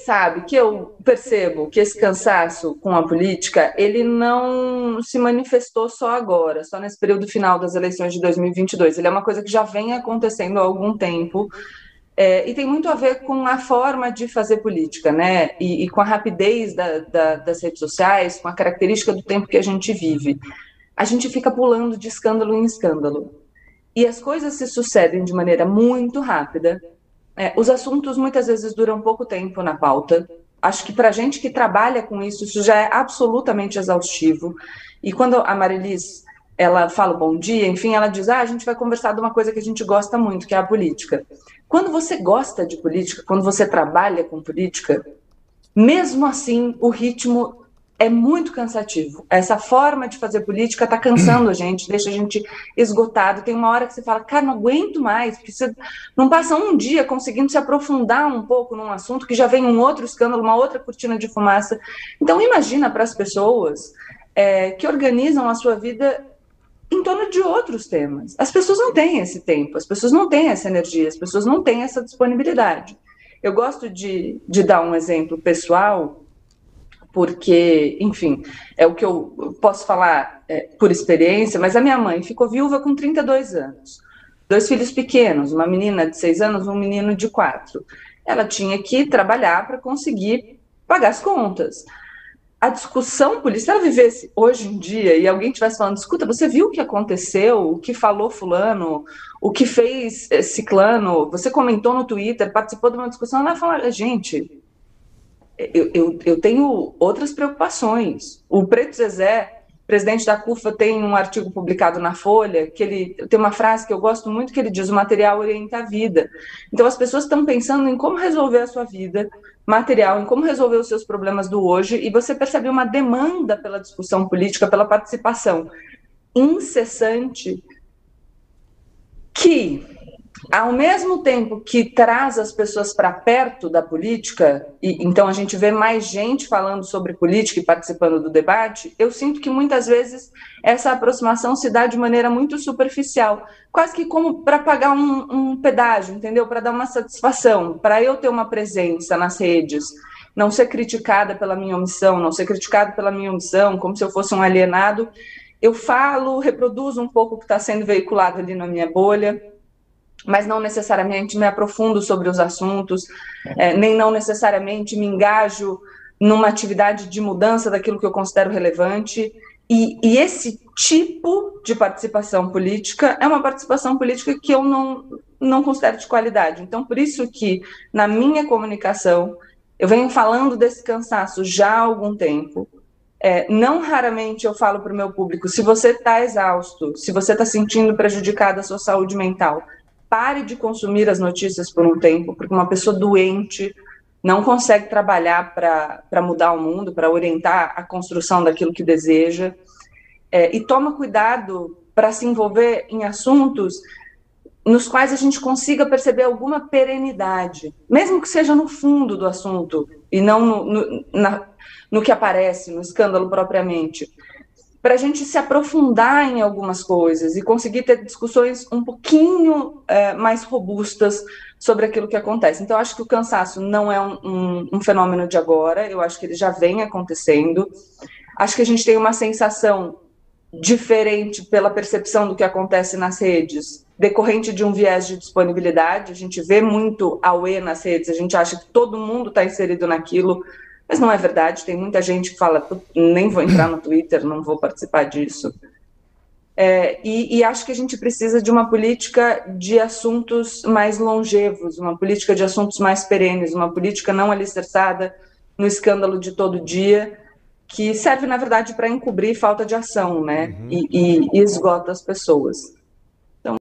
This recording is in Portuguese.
sabe, que eu percebo que esse cansaço com a política, ele não se manifestou só agora, só nesse período final das eleições de 2022. Ele é uma coisa que já vem acontecendo há algum tempo, e tem muito a ver com a forma de fazer política, né? E com a rapidez das redes sociais, com a característica do tempo que a gente vive. A gente fica pulando de escândalo em escândalo. E as coisas se sucedem de maneira muito rápida. Os assuntos muitas vezes duram pouco tempo na pauta. Acho que para a gente que trabalha com isso, isso já é absolutamente exaustivo. E quando a Marilis, ela fala bom dia, enfim, ela diz, a gente vai conversar de uma coisa que a gente gosta muito, que é a política. Quando você gosta de política, quando você trabalha com política, mesmo assim, o ritmo é muito cansativo. Essa forma de fazer política está cansando a gente, deixa a gente esgotado. Tem uma hora que você fala, cara, não aguento mais, porque você não passa um dia conseguindo se aprofundar um pouco num assunto que já vem um outro escândalo, uma outra cortina de fumaça. Então, imagina para as pessoas que organizam a sua vida em torno de outros temas. As pessoas não têm esse tempo, as pessoas não têm essa energia, as pessoas não têm essa disponibilidade. Eu gosto de dar um exemplo pessoal, porque, enfim, é o que eu posso falar por experiência, mas a minha mãe ficou viúva com 32 anos. 2 filhos pequenos, uma menina de 6 anos, um menino de 4. Ela tinha que trabalhar para conseguir pagar as contas. A discussão política, se ela vivesse hoje em dia e alguém estivesse falando, escuta, você viu o que aconteceu, o que falou fulano, o que fez ciclano, você comentou no Twitter, participou de uma discussão, ela vai falar, gente, eu tenho outras preocupações. O Preto Zezé, presidente da CUFA, tem um artigo publicado na Folha, que ele tem uma frase que eu gosto muito, que ele diz, o material orienta a vida. Então as pessoas estão pensando em como resolver a sua vida material, em como resolver os seus problemas do hoje, e você percebe uma demanda pela discussão política, pela participação incessante, que, ao mesmo tempo que traz as pessoas para perto da política, e então a gente vê mais gente falando sobre política e participando do debate, eu sinto que muitas vezes essa aproximação se dá de maneira muito superficial, quase que como para pagar um pedágio, entendeu? Para dar uma satisfação, para eu ter uma presença nas redes, não ser criticada pela minha omissão, não ser criticado pela minha omissão, como se eu fosse um alienado. Eu falo, reproduzo um pouco o que está sendo veiculado ali na minha bolha, mas não necessariamente me aprofundo sobre os assuntos, nem não necessariamente me engajo numa atividade de mudança daquilo que eu considero relevante. E esse tipo de participação política é uma participação política que eu não considero de qualidade. Então, por isso que, na minha comunicação, eu venho falando desse cansaço já há algum tempo. Não raramente eu falo para o meu público, se você está exausto, se você está sentindo prejudicada a sua saúde mental, pare de consumir as notícias por um tempo, porque uma pessoa doente não consegue trabalhar para mudar o mundo, para orientar a construção daquilo que deseja, e toma cuidado para se envolver em assuntos nos quais a gente consiga perceber alguma perenidade, mesmo que seja no fundo do assunto, e não no que aparece, no escândalo propriamente, para a gente se aprofundar em algumas coisas e conseguir ter discussões um pouquinho mais robustas sobre aquilo que acontece. Então, eu acho que o cansaço não é um fenômeno de agora, eu acho que ele já vem acontecendo. Acho que a gente tem uma sensação diferente pela percepção do que acontece nas redes, decorrente de um viés de disponibilidade. A gente vê muito auê nas redes, a gente acha que todo mundo está inserido naquilo, mas não é verdade, tem muita gente que fala, nem vou entrar no Twitter, não vou participar disso. E acho que a gente precisa de uma política de assuntos mais longevos, uma política de assuntos mais perenes, uma política não alicerçada no escândalo de todo dia, que serve, na verdade, para encobrir falta de ação, né? E esgota as pessoas.